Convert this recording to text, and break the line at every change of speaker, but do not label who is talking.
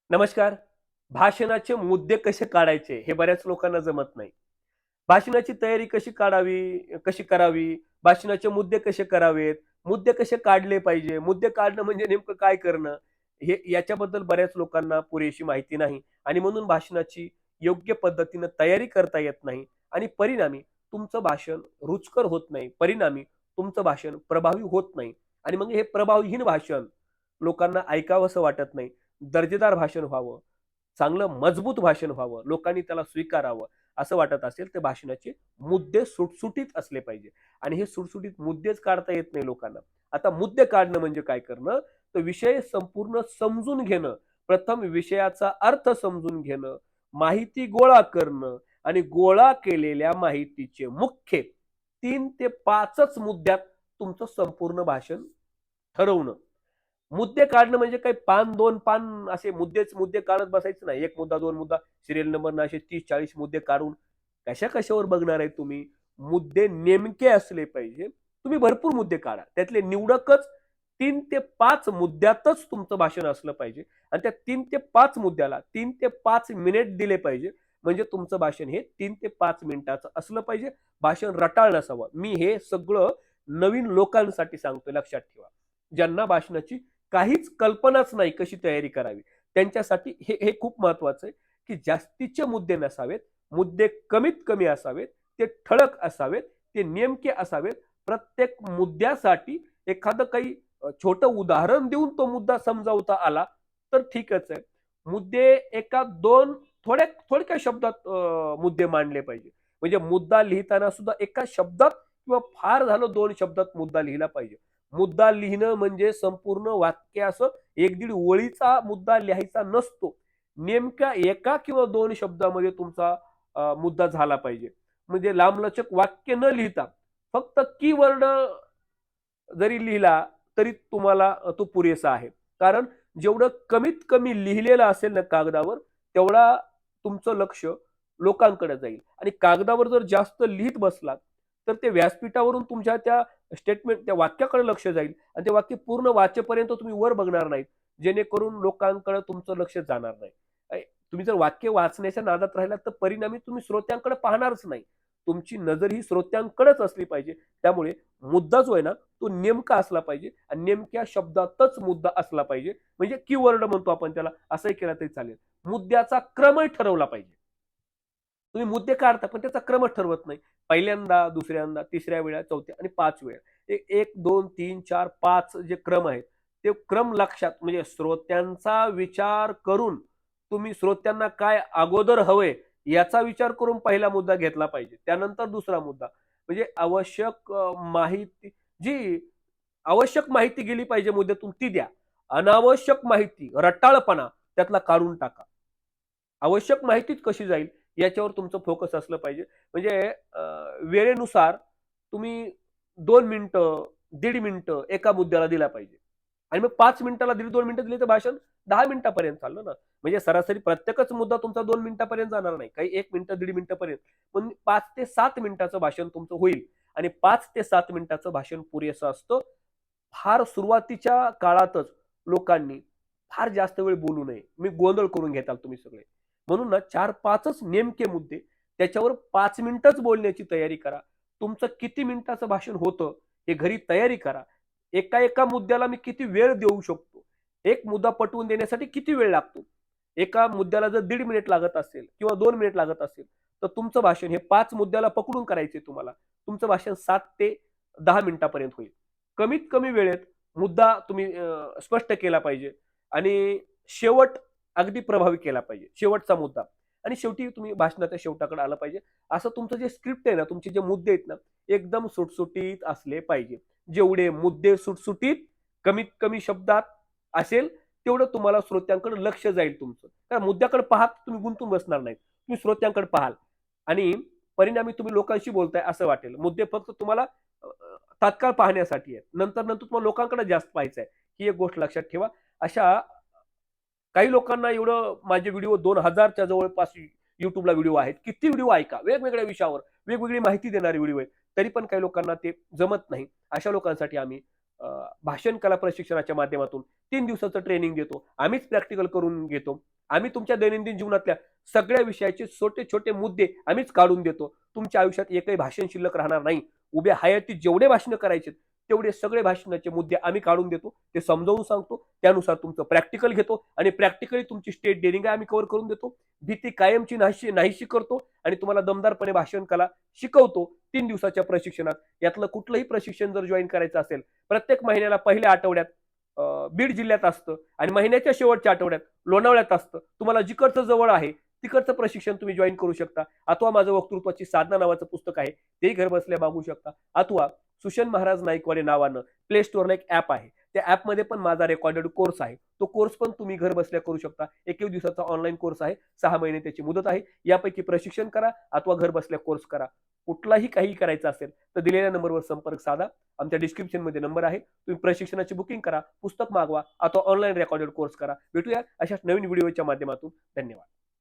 नमस्कार. भाषणाचे मुद्दे कसे काढायचे हे बऱ्याच लोकांना जमत नाही. भाषणाची तयारी कशी काढावी, कशी करावी, भाषणाचे मुद्दे कसे करावेत, मुद्दे कसे काढले पाहिजे, मुद्दे काढणं म्हणजे नेमकं काय करणं, हे याच्याबद्दल बऱ्याच लोकांना पुरेशी माहिती नाही आणि म्हणून भाषणाची योग्य पद्धतीनं तयारी करता येत नाही आणि परिणामी तुमचं भाषण रुचकर होत नाही. परिणामी तुमचं भाषण प्रभावी होत नाही आणि मग हे प्रभावहीन भाषण लोकांना ऐकावंसं वाटत नाही. दर्जेदार भाषण व्हावं, चांगलं मजबूत भाषण व्हावं, लोकांनी त्याला स्वीकारावं असं वाटत असेल तर भाषणाचे मुद्दे सुटसुटीत असले पाहिजे आणि हे सुटसुटीत मुद्देच काढता येत नाही लोकांना. आता मुद्दे काढणं म्हणजे काय करणं? तर विषय संपूर्ण समजून घेणं, प्रथम विषयाचा अर्थ समजून घेणं, माहिती गोळा करणं आणि गोळा केलेल्या माहितीचे मुख्य 3 ते 5च मुद्द्यात तुमचं संपूर्ण भाषण ठरवणं. मुद्दे काढणं म्हणजे काही पान, 2 पान असे मुद्देच मुद्दे काढत बसायचं नाही. 1 मुद्दा, 2 मुद्दा, सीरियल नंबरनं असे 30-40 मुद्दे काढून कशा-कशावर बघणार आहे तुम्ही? मुद्दे नेमके असले पाहिजे. तुम्ही भरपूर मुद्दे काढा. त्यातले निवडकच 3 ते 5 मुद्द्यातच तुमचं भाषण असलं पाहिजे आणि त्या 3 ते 5 मुद्द्याला 3 ते 5 मिनिट दिले पाहिजे. म्हणजे तुमचं भाषण हे 3 ते 5 मिनिटाचं असलं पाहिजे. भाषण रटाळ नसावं. मी हे सगळं नवीन लोकांसाठी सांगतोय, लक्षात ठेवा. ज्यांना भाषणाची काहीच कल्पनाच नाही कशी तयारी करावी. त्यांच्यासाठी हे हे खूप महत्वाचं आहे, की जास्तीचे मुद्दे नसावेत. मुद्दे कमीत कमी असावेत. ते ठळक असावेत. ते नेमके असावेत. प्रत्येक मुद्द्यासाठी एखादं काही छोटं उदाहरण देऊन तो मुद्दा समजावता आला, तर ठीकच आहे. मुद्दे एका 2 थोडक्या शब्दात मुद्दे मांडले पाहिजे. म्हणजे मुद्दा लिहिताना सुद्धा एका शब्दात किंवा फार झालं 2 शब्दात मुद्दा लिहिला पाहिजे. मुद्दा लिहिणं म्हणजे संपूर्ण वाक्य असं 1-1.5 ओळीचा मुद्दा लिहायचा नसतो. नेमक्या एका किंवा 2 शब्दामध्ये तुमचा मुद्दा झाला पाहिजे. म्हणजे लांबलचक वाक्य न लिहिता फक्त कीवर्ड जरी लिहिला तरी तुम्हाला तो पुरेसा आहे. कारण जेवढं कमीत कमी लिहिलेलं असेल ना कागदावर, तेवढा तुमचं लक्ष लोकांकडे जाईल आणि कागदावर जर जास्त लिहीत बसलात, तर ते व्यासपीठावरून तुमच्या त्या स्टेटमेंट त्या वाक्याकडे लक्ष जाईल आणि ते वाक्य पूर्ण वाचेपर्यंत तुम्ही वर बघणार नाहीत. जेणेकरून लोकांकडे तुमचं लक्ष जाणार नाही. तुम्ही जर वाक्य वाचण्याच्या नादात राहिलात, तर परिणामी तुम्ही श्रोत्यांकडे पाहणारच नाही. तुमची नजर ही श्रोत्यांकडेच असली पाहिजे. त्यामुळे मुद्दा जो आहे ना, तो नेमका असला पाहिजे आणि नेमक्या शब्दातच मुद्दा असला पाहिजे. म्हणजे कीवर्ड म्हणतो आपण त्याला, असंही केलं तरी चालेल. मुद्द्याचा क्रमही ठरवला पाहिजे. तुम्ही मुद्दे काढता, पण त्याचा क्रमच ठरवत नाही. पहिल्यांदा, दुसऱ्यांदा, तिसऱ्या वेळा, चौथ्या आणि 5 वेळा. 1, 2, 3, 4, 5 जे क्रम आहेत, ते क्रम लक्षात म्हणजे श्रोत्यांचा विचार करून तुम्ही श्रोत्यांना काय अगोदर हवंय याचा विचार करून पहिला मुद्दा घेतला पाहिजे. त्यानंतर दुसरा मुद्दा. म्हणजे माहिती जी आवश्यक माहिती गेली पाहिजे मुद्द्यातून ती द्या. अनावश्यक माहिती, रटाळपणा त्यातला काढून टाका. आवश्यक माहितीच कशी जाईल याच्यावर तुमचं फोकस असलं पाहिजे. म्हणजे वेळेनुसार तुम्ही 2 मिनिटं, 1.5 मिनिटं एका मुद्द्याला दिला पाहिजे. आणि मग 5 मिनिटाला 1.5-2 मिनिटं दिली तर भाषण 10 मिनिटापर्यंत चाललं ना. म्हणजे सरासरी प्रत्येकच मुद्दा तुमचा 2 मिनिटापर्यंत जाणार नाही. काही 1 मिनिटं, 1.5 मिनिटापर्यंत. पण 5 ते 7 मिनिटाचं भाषण तुमचं होईल आणि 5 ते 7 मिनिटाचं भाषण पुरेसं असतं. फार सुरुवातीच्या काळातच लोकांनी फार जास्त वेळ बोलू नये. मी गोंधळ करून घेताल तुम्ही सगळे. म्हणून ना 4-5च नेमके मुद्दे, त्याच्यावर 5 मिनिटंच बोलण्याची तयारी करा. तुमचं किती मिनिटाचं भाषण होतं, हे घरी तयारी करा. एका मुद्द्याला मी किती वेळ देऊ शकतो? एक मुद्दा पटवून देण्यासाठी किती वेळ लागतो? एका मुद्द्याला जर 1.5 मिनिट लागत असेल किंवा 2 मिनिट लागत असेल, तर तुमचं भाषण हे 5 मुद्द्याला पकडून करायचंय तुम्हाला. तुमचं भाषण 7 ते 10 मिनिटापर्यंत होईल. कमीत कमी वेळेत मुद्दा तुम्ही स्पष्ट केला पाहिजे आणि शेवट अगदी प्रभावी केला पाहिजे. शेवटचा मुद्दा आणि शेवटी तुम्ही भाषणाच्या शेवटाकडे आलं पाहिजे. असं तुमचं जे स्क्रिप्ट आहे ना, तुमचे जे मुद्दे आहेत ना, एकदम सुटसुटीत असले पाहिजे. जेवढे मुद्दे सुटसुटीत, कमीत कमी शब्दात असेल, तेवढं तुम्हाला श्रोत्यांकडे लक्ष जाईल तुमचं. कारण मुद्द्याकडे पाहत तुम्ही गुंतून बसणार नाहीत. तुम्ही श्रोत्यांकडे पाहाल आणि परिणामी तुम्ही लोकांशी बोलताय असं वाटेल. मुद्दे फक्त तुम्हाला तात्काळ पाहण्यासाठी आहेत. नंतर तुम्हाला लोकांकडे जास्त पाहायचं आहे. ही एक गोष्ट लक्षात ठेवा. अशा काही लोकांना एवढं माझे व्हिडिओ 2000च्या जवळपास YouTubeला व्हिडिओ आहेत. किती व्हिडिओ ऐका. वेगवेगळ्या विषयावर, वेगवेगळी माहिती देणारे व्हिडिओ आहेत. तरी पण काही लोकांना ते जमत नाही. अशा लोकांसाठी आम्ही भाषण कला प्रशिक्षणाच्या माध्यमातून 3 दिवसाचं ट्रेनिंग देतो. आम्हीच प्रॅक्टिकल करून घेतो. आम्ही तुमच्या दैनंदिन जीवनातल्या सगळ्या विषयाचे छोटे छोटे मुद्दे आम्हीच काढून देतो. तुमच्या आयुष्यात एकही भाषण शिल्लक राहणार नाही. उभ्या हयातीत जेवढे भाषण करायचे तेवढे सगळे भाषणाचे मुद्दे आम्ही काढून देतो. ते समजावून सांगतो. त्यानुसार तुमचं प्रॅक्टिकल घेतो आणि प्रॅक्टिकली तुमची स्टेट डेअरिंग आम्ही कव्हर करून देतो. भीती कायमची नाहीशी करतो आणि तुम्हाला दमदारपणे भाषण कला शिकवतो 3 दिवसाच्या प्रशिक्षणात. यातलं कुठलंही प्रशिक्षण जर जॉईन करायचं असेल, प्रत्येक महिन्याला पहिल्या आठवड्यात बीड जिल्ह्यात असतं आणि महिन्याच्या शेवटच्या आठवड्यात लोणावळ्यात असतं. तुम्हाला जिकडचं जवळ आहे तिकडचं प्रशिक्षण तुम्ही जॉईन करू शकता. अथवा माझं वक्तृत्वाची साधना नावाचं पुस्तक आहे, तेही घर बसल्या मागू शकता. अथवा सुशन महाराज नाईकवाडे नावानं प्ले स्टोअरला एक ऍप आहे. त्या ऍपमध्ये पण माझा रेकॉर्डेड कोर्स आहे. तो कोर्स पण तुम्ही घर बसल्या करू शकता. 21 दिवसाचा ऑनलाईन कोर्स आहे. 6 महिने त्याची मुदत आहे. यापैकी प्रशिक्षण करा अथवा घर बसल्या कोर्स करा. कुठलाही काही करायचं असेल तर दिलेल्या नंबरवर संपर्क साधा. आमच्या डिस्क्रिप्शनमध्ये नंबर आहे. तुम्ही प्रशिक्षणाची बुकिंग करा, पुस्तक मागवा अथवा ऑनलाईन रेकॉर्डेड कोर्स करा. भेटूया अशाच नवीन व्हिडिओच्या माध्यमातून. धन्यवाद.